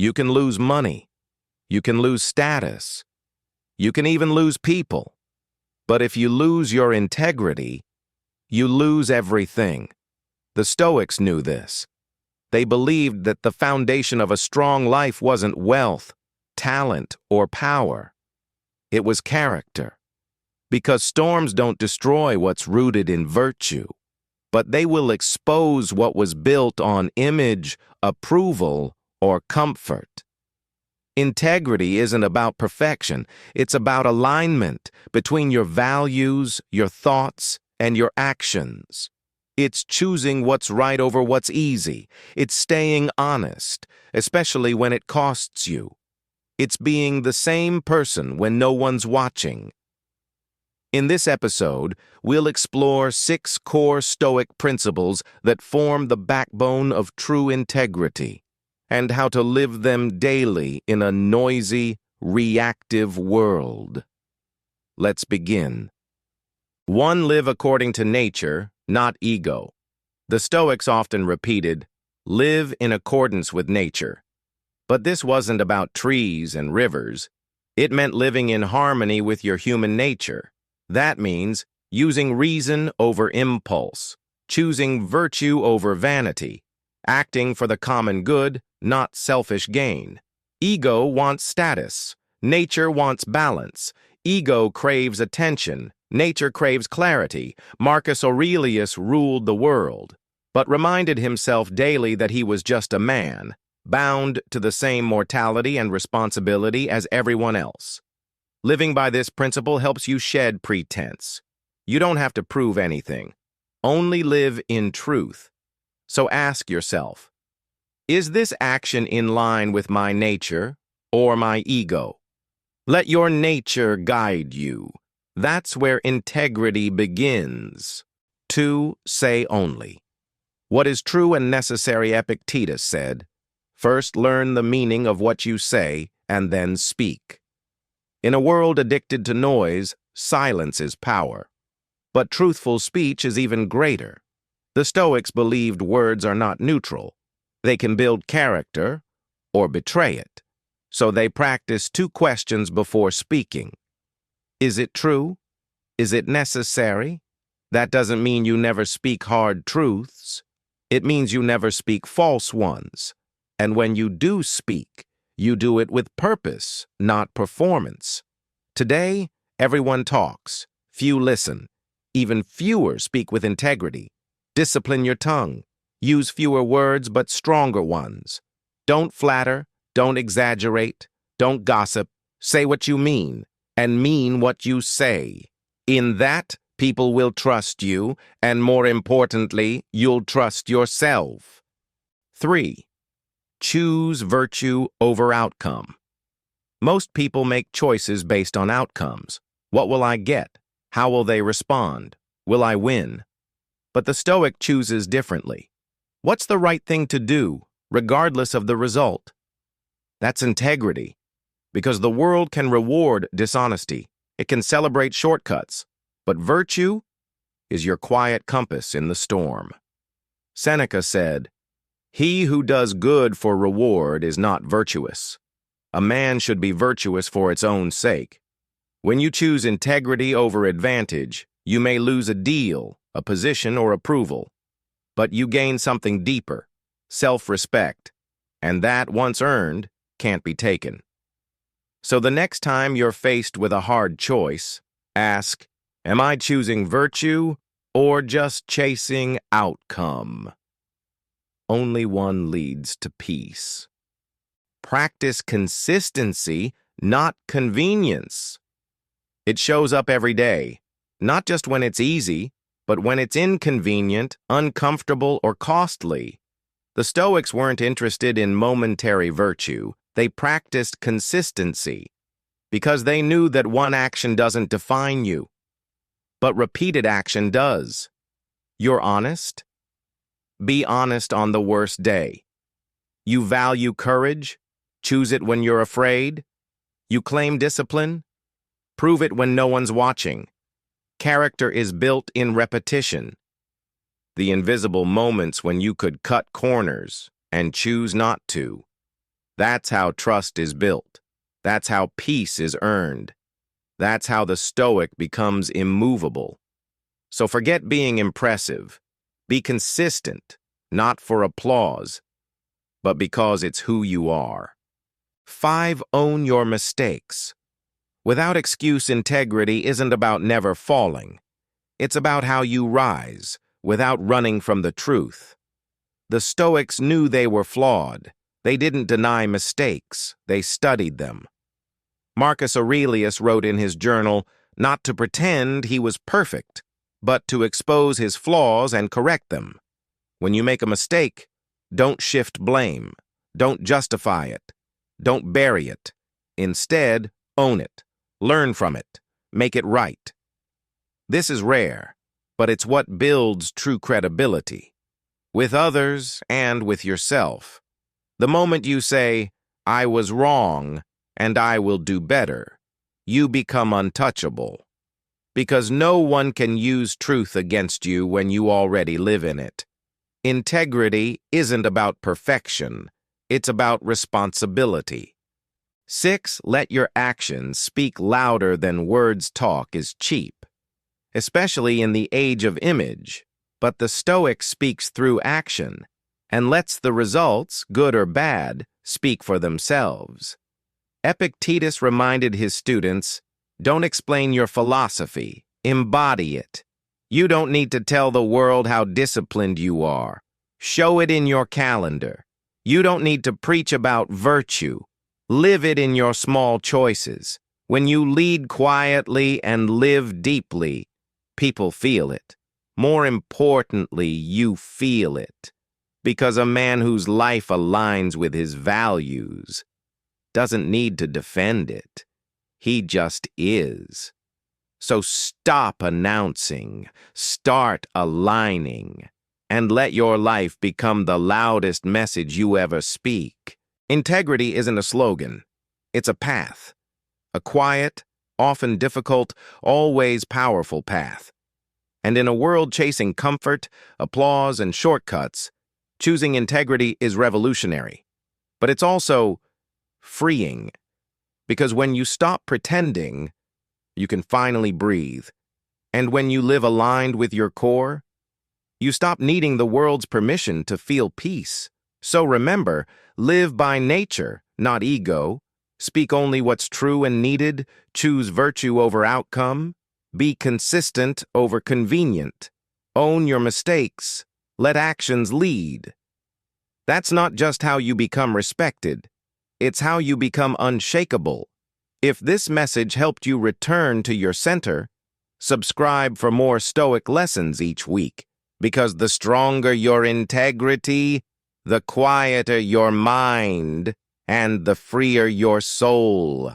You can lose money. You can lose status. You can even lose people. But if you lose your integrity, you lose everything. The Stoics knew this. They believed that the foundation of a strong life wasn't wealth, talent, or power. It was character. Because storms don't destroy what's rooted in virtue, but they will expose what was built on image, approval, or comfort. Integrity isn't about perfection. It's about alignment between your values, your thoughts, and your actions. It's choosing what's right over what's easy. It's staying honest, especially when it costs you. It's being the same person when no one's watching. In this episode, we'll explore 6 core Stoic principles that form the backbone of true integrity, and how to live them daily in a noisy, reactive world. Let's begin. 1. Live according to nature, not ego. The Stoics often repeated, "Live in accordance with nature." But this wasn't about trees and rivers. It meant living in harmony with your human nature. That means using reason over impulse, choosing virtue over vanity, acting for the common good, not selfish gain. Ego wants status. Nature wants balance. Ego craves attention. Nature craves clarity. Marcus Aurelius ruled the world, but reminded himself daily that he was just a man, bound to the same mortality and responsibility as everyone else. Living by this principle helps you shed pretense. You don't have to prove anything. Only live in truth. So ask yourself, is this action in line with my nature or my ego? Let your nature guide you. That's where integrity begins. 2. Say only. What is true and necessary, Epictetus said. First learn the meaning of what you say and then speak. In a world addicted to noise, silence is power. But truthful speech is even greater. The Stoics believed words are not neutral. They can build character or betray it. So they practiced 2 questions before speaking. Is it true? Is it necessary? That doesn't mean you never speak hard truths. It means you never speak false ones. And when you do speak, you do it with purpose, not performance. Today, everyone talks. Few listen. Even fewer speak with integrity. Discipline your tongue. Use fewer words but stronger ones. Don't flatter. Don't exaggerate. Don't gossip. Say what you mean, and mean what you say. In that, people will trust you, and more importantly, you'll trust yourself. 3. Choose virtue over outcome. Most people make choices based on outcomes. What will I get? How will they respond? Will I win? But the Stoic chooses differently. What's the right thing to do, regardless of the result? That's integrity. Because the world can reward dishonesty. It can celebrate shortcuts. But virtue is your quiet compass in the storm. Seneca said, "He who does good for reward is not virtuous. A man should be virtuous for its own sake." When you choose integrity over advantage, you may lose a deal, a position, or approval. But you gain something deeper, self-respect, and that, once earned, can't be taken. So the next time you're faced with a hard choice, ask, am I choosing virtue or just chasing outcome? Only one leads to peace. Practice consistency, not convenience. It shows up every day, not just when it's easy, but when it's inconvenient, uncomfortable, or costly. The Stoics weren't interested in momentary virtue. They practiced consistency because they knew that one action doesn't define you, but repeated action does. You're honest? Be honest on the worst day. You value courage? Choose it when you're afraid. You claim discipline? Prove it when no one's watching. Character is built in repetition. The invisible moments when you could cut corners and choose not to. That's how trust is built. That's how peace is earned. That's how the Stoic becomes immovable. So forget being impressive. Be consistent, not for applause, but because it's who you are. 5. Own your mistakes. Without excuse, integrity isn't about never falling. It's about how you rise, without running from the truth. The Stoics knew they were flawed. They didn't deny mistakes. They studied them. Marcus Aurelius wrote in his journal not to pretend he was perfect, but to expose his flaws and correct them. When you make a mistake, don't shift blame. Don't justify it. Don't bury it. Instead, own it. Learn from it. Make it right. This is rare, but it's what builds true credibility. With others and with yourself. The moment you say, "I was wrong, and I will do better," you become untouchable. Because no one can use truth against you when you already live in it. Integrity isn't about perfection. It's about responsibility. 6. Let your actions speak louder than words talk is cheap, especially in the age of image. But the Stoic speaks through action and lets the results, good or bad, speak for themselves. Epictetus reminded his students, "Don't explain your philosophy, embody it. You don't need to tell the world how disciplined you are. Show it in your calendar. You don't need to preach about virtue. Live it in your small choices. When you lead quietly and live deeply, people feel it. More importantly, you feel it. Because a man whose life aligns with his values doesn't need to defend it. He just is. So stop announcing, start aligning, and let your life become the loudest message you ever speak. Integrity isn't a slogan. It's a path. A quiet, often difficult, always powerful path. And in a world chasing comfort, applause, and shortcuts, choosing integrity is revolutionary. But it's also freeing. Because when you stop pretending, you can finally breathe. And when you live aligned with your core, you stop needing the world's permission to feel peace. So remember, live by nature, not ego. Speak only what's true and needed. Choose virtue over outcome. Be consistent over convenient. Own your mistakes. Let actions lead. That's not just how you become respected. It's how you become unshakable. If this message helped you return to your center, subscribe for more Stoic lessons each week. Because the stronger your integrity, the quieter your mind, and the freer your soul.